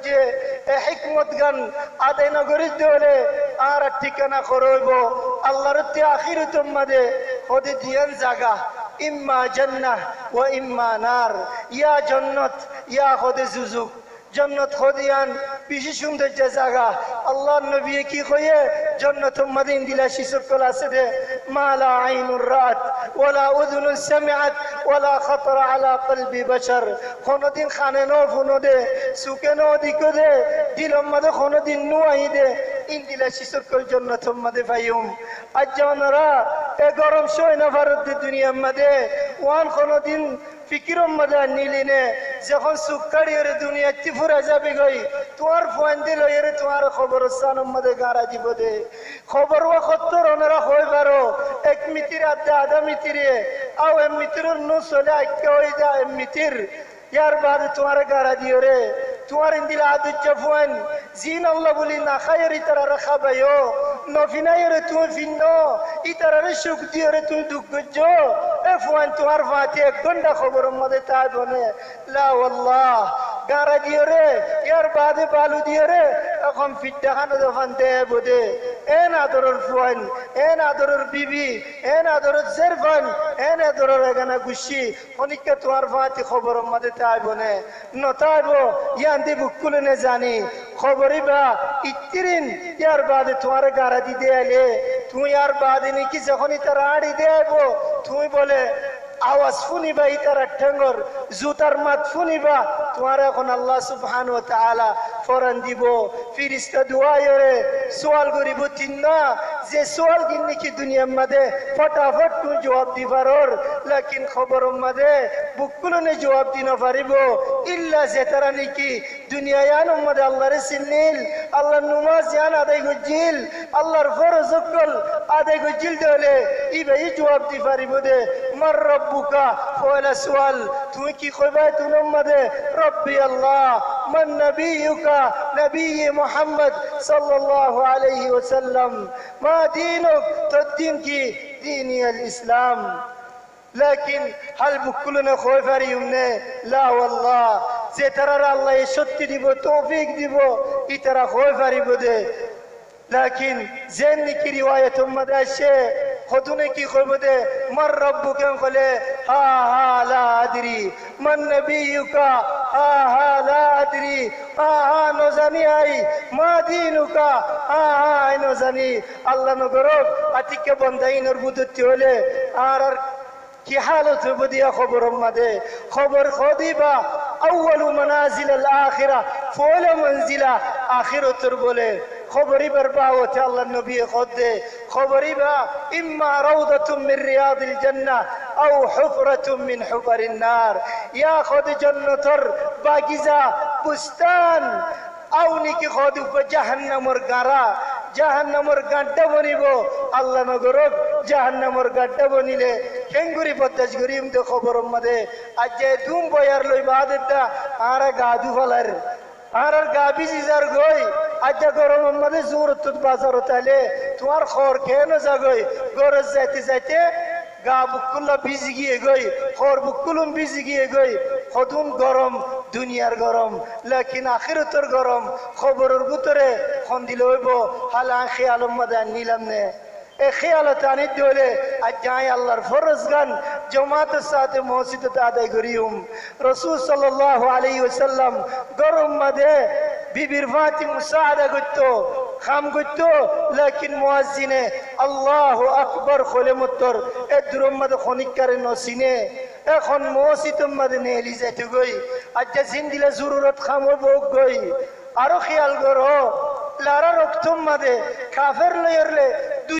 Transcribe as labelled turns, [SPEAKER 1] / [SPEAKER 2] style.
[SPEAKER 1] যে এ হিকমত গান আদায় নগরীর দেওয়ালে আর ঠিকানা করইব আল্লাহর তে আখিরত মাদে ওদে দিয়ান জাগা ইম্মা জান্নাহ ওয়া ইম্মা নার ইয়া জান্নাত ইয়া ওদে জুজুক जन्नत खोदियान पीछे सुंदर जगह अल्लाह नबी की खोये जन्नत मदीन दिला शिशुर कला से दे माला आइनुर रात वला उज़ुन समिअत वला खतर अला क़ल्बि बशर कोनो दिन खाने नो फुनो दे सुके नो दिको दे दिल मदे कोनो दिन नो आई दे इन दिला शिशुर कल जन्नत मदे फायुम अज्जानरा ए गरम शोय ना भारत दुनिया मदे वान कोनो दिन फिक्र मदा नीलिने যখন সুকাড়ি এর দুনিয়া তিফুরা যাবে গই তোমার ফোন দিল এর তোমার খবর সানম মধ্যে গারা দিব দে খবর ওয়া খত্তর ওনারা হই পারো এক মিতির আদা আদা মিতিরে আও এম মিতিরুর নু চলে আইকা হই যা এম মিতির ইয়ার বাদ তোমার গারা দিও রে তোমার ইন্দিলা আদু জফওয়ান জিন আল্লাহ বলি না খায়রি তারা রাখা বাইও নফিনায়রে তুমি ফিনো ইতারারে সুখ দিও রে তুমি দুঃখ গজো এ ফোন তোমার ফাতে এক ঘন্টা খবরের মধ্যে তা বনে লা ওয়াল্লাহ গারা দিও রে ইয়ার বাদে বালু দিও রে এখন ফিটটা খানো দফান দে বদে এন আদরের ফোন এন আদরের বিবি এন আদরের জেরফান এন আদরের এগানা গুশি অনিকা তোমার ফাতে খবরের মধ্যে তা বনে নতাবো ইয়ান্দি বুকুলে নে জানি খবরই বা ইত্তিরিন ইয়ার বাদে তোমার গারা দি দে আলে তুই ইয়ার বাদে নাকি যখন তার আড়ি দেবো তুই বলে আওয়াজ শুনিবা ইতার ঠেঙ্গর জুতার মাত শুনিবা তোমার এখন আল্লাহ সুবহানাহু ওয়া তাআলা ফরান দিব ফেরেশতা দুআয়রে সওয়াল করিব তিননা যে সওয়াল কিন্নি কি দুনিয়ার মধ্যে ফটাফট তুই জবাব দিবারর লেকিন খবরের মধ্যে বুকুলনে জবাব দিনা পারিব ইল্লা যেতারা নাকি দুনিয়ায়ার মধ্যে আল্লাহর সিনিল আল্লাহর নামাজ জান আদায় গজিল আল্লাহর ফরজ কল আদায় গজিল দলে ইবাই জবাব দি পারিব দে মার রব্বুকা ওয়ালা সুয়াল তুই কি কইবা তুনম মধ্যে রব্বি আল্লাহ মান নবিয়ুকা নবী মুহাম্মদ সাল্লাল্লাহু আলাইহি ওয়াসাল্লাম মা দীনুক তদ্দীন কি দীনি আল ইসলাম لكن هل بكلنا خوفاري يمنا لا والله زيترى الله يشتي ديبو توفيق ديبو يترى خوفاري بده لكن زين كي رواية مداشة خدونه كي خوبده من ربك انقله ها لا أدري من نبيك ها لا أدري ها نوزاني أي ما دينك ها نوزاني الله نقرب أتيك بندين ربودتي وله آرر কি হালত বদিয়া খবর মধ্যে খবর খদিবা আউয়ালু মানাজিল আল আখিরা ফাওলা মনজিলা আখিরাতুর বলে খবরিবার বাওতে আল্লাহ নবী খদে খবরিবা ইম্মা রাউদাতুম মিন রিয়াদিল জান্নাহ আও হুফরাতুম মিন হুফারিন নার ইয়া খদ জান্নাতর বাগিজা বুস্তান আও নিকি খদ জাহান্নামর গারা জাহান্নামর গাড্ডা বনিব আল্লাহ নগরক জাহান্নামর গাড্ডা বনিলে কেঙ্গুরি পদ্দাস গরিম তো খবরের মধ্যে আজ যে ধুম বয়ার লই বাদেরটা আর গাদু ফলার আর গা বিজিজার গই আজ গরমের মধ্যে জোরত বাজার তালে তোমার খর কেন জাগই গরজ যাইতে যাইতে গা বুকুল্লা ভিজি গিয়ে গই খর বুকুলুম ভিজি গিয়ে গই কদুন গরম দুনিয়ার গরম লেকিন আখিরাতের গরম খবরের ভিতরে খন দিলে হইব হালা খেয়ালম মধ্যে নিলাম নে এ খেয়ালত আনি দিলে আজ যাই আল্লাহর ফরজ গান জামাতের সাথে মসজিদে আদায় করিম রাসূল সাল্লাল্লাহু আলাইহি ওয়াসাল্লাম গরম মধ্যে বিবির ফাতি মুসাআদা করতো খাম করতো লেকিন মুয়াজ্জিনে আল্লাহু আকবার খোলে মুত্তর এ দুরম মধ্যে খনিকারে নসিনে এখন মসজিদের মধ্যে নেলি যেতে গই আজ জিন্দিলা জরুরত খাম বক গই আরো খেয়াল করো লারা রক্তম মধ্যে কাফের লইরলে